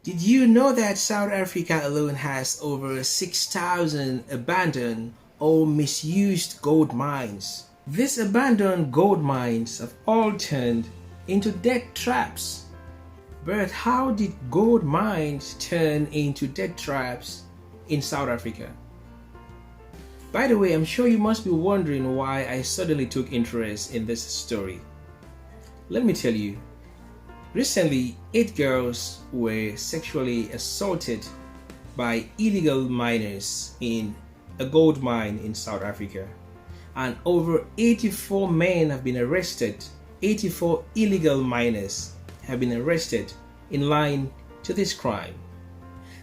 Did you know that South Africa alone has over 6,000 abandoned or misused gold mines? These abandoned gold mines have all turned into death traps. But how did gold mines turn into death traps in South Africa? By the way, I'm sure you must be wondering why I suddenly took interest in this story. Let me tell you. Recently, 8 girls were sexually assaulted by illegal miners in a gold mine in South Africa, and over 84 men have been arrested. 84 illegal miners have been arrested in line to this crime.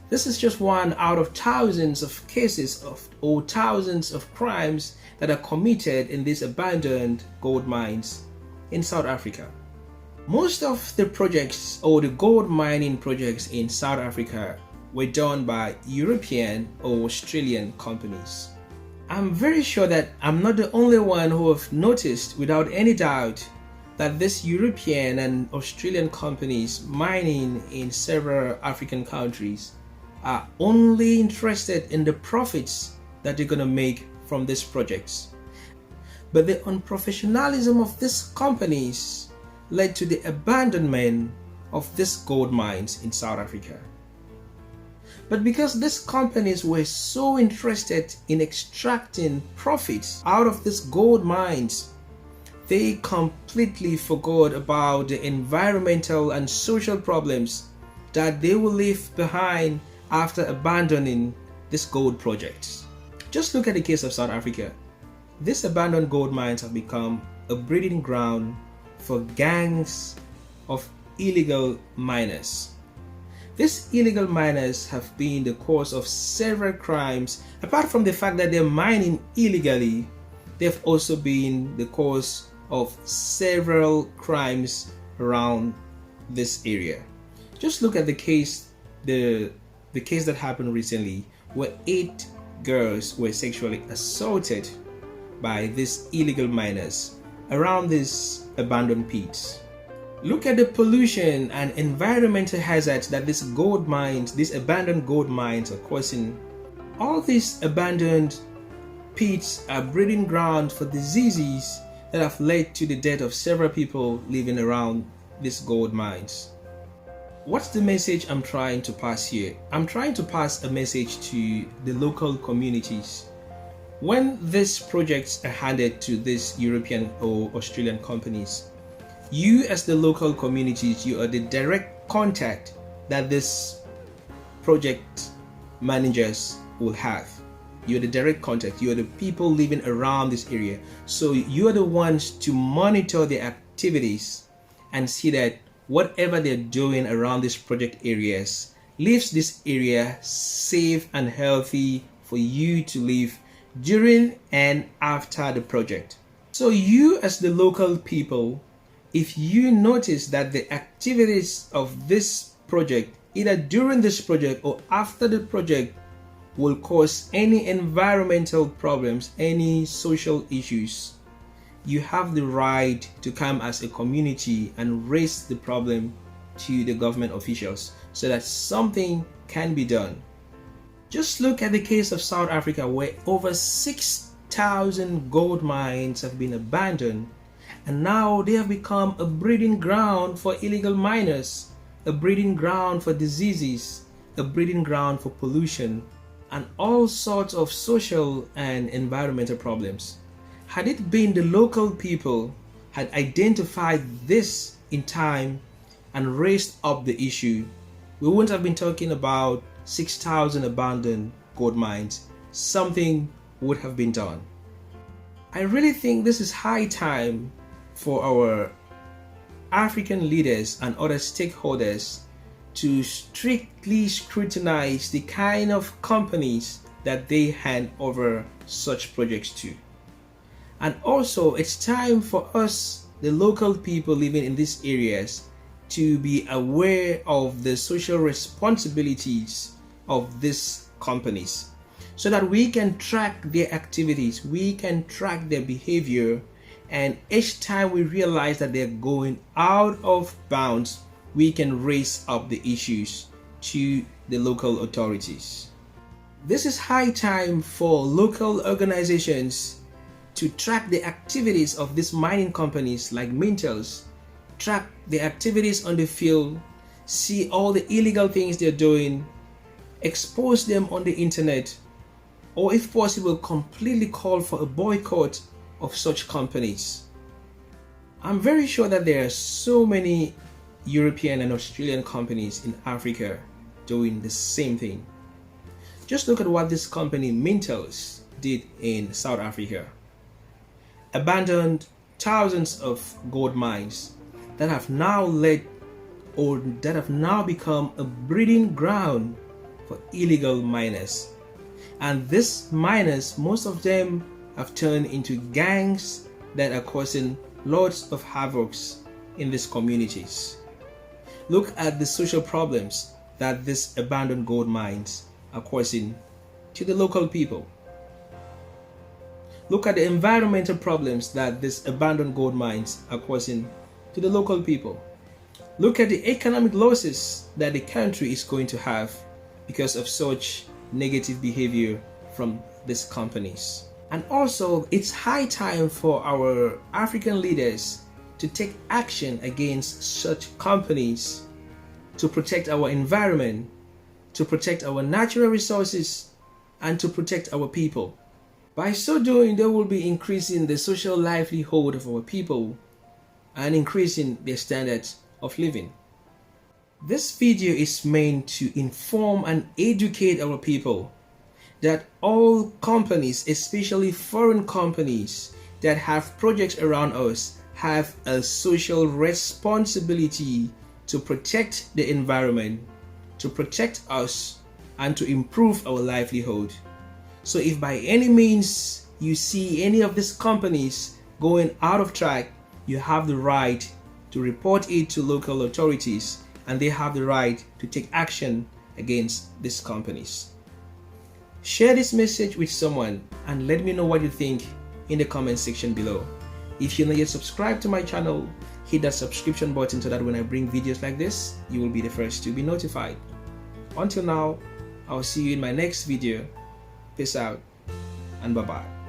This is just one out of thousands of cases or thousands of crimes that are committed in these abandoned gold mines in South Africa. Most of the projects or the gold mining projects in South Africa were done by European or Australian companies. I'm very sure that I'm not the only one who have noticed without any doubt that these European and Australian companies mining in several African countries are only interested in the profits that they're going to make from these projects. But the unprofessionalism of these companies led to the abandonment of these gold mines in South Africa. But because these companies were so interested in extracting profits out of these gold mines, they completely forgot about the environmental and social problems that they will leave behind after abandoning these gold projects. Just look at the case of South Africa. These abandoned gold mines have become a breeding ground for gangs of illegal miners. These illegal miners have been the cause of several crimes. Apart from the fact that they're mining illegally, they've also been the cause of several crimes around this area. Just look at the case that happened recently, where 8 girls were sexually assaulted by these illegal miners around these abandoned pits. Look at the pollution and environmental hazards that these abandoned gold mines are causing. All these abandoned pits are breeding ground for diseases that have led to the death of several people living around these gold mines. What's the message I'm trying to pass here? I'm trying to pass a message to the local communities. When these projects are handed to these European or Australian companies, you as the local communities, you are the direct contact that this project managers will have. You're the direct contact. You're the people living around this area. So you're the ones to monitor their activities and see that whatever they're doing around these project areas leaves this area safe and healthy for you to live during and after the project. So you as the local people, if you notice that the activities of this project, either during this project or after the project, will cause any environmental problems, any social issues, you have the right to come as a community and raise the problem to the government officials so that something can be done. Just look at the case of South Africa, where over 6,000 gold mines have been abandoned, and now they have become a breeding ground for illegal miners, a breeding ground for diseases, a breeding ground for pollution, and all sorts of social and environmental problems. Had it been the local people had identified this in time and raised up the issue, we wouldn't have been talking about 6,000 abandoned gold mines. Something would have been done. I really think this is high time for our African leaders and other stakeholders to strictly scrutinize the kind of companies that they hand over such projects to. And also, it's time for us, the local people living in these areas, to be aware of the social responsibilities of these companies. so that we can track their activities, we can track their behavior, and each time we realize that they're going out of bounds, we can raise up the issues to the local authorities. This is high time for local organizations to track the activities of these mining companies like Mintels, track the activities on the field, see all the illegal things they're doing, expose them on the internet, or if possible, completely call for a boycott of such companies. I'm very sure that there are so many European and Australian companies in Africa doing the same thing. Just look at what this company Mintels did in South Africa. Abandoned thousands of gold mines that have now become a breeding ground for illegal miners. And these miners, most of them have turned into gangs that are causing lots of havocs in these communities. Look at the social problems that these abandoned gold mines are causing to the local people. Look at the environmental problems that these abandoned gold mines are causing to the local people. Look at the economic losses that the country is going to have because of such negative behavior from these companies. And also, it's high time for our African leaders to take action against such companies to protect our environment, to protect our natural resources, and to protect our people. By so doing, they will be increasing the social livelihood of our people and increasing their standards of living. This video is meant to inform and educate our people that all companies, especially foreign companies that have projects around us, have a social responsibility to protect the environment, to protect us, and to improve our livelihood. So if by any means you see any of these companies going out of track, you have the right to report it to local authorities, and they have the right to take action against these companies. Share this message with someone and let me know what you think in the comment section below. If you're not yet subscribed to my channel, hit that subscription button so that when I bring videos like this, you will be the first to be notified. Until now, I'll see you in my next video. Peace out and bye-bye.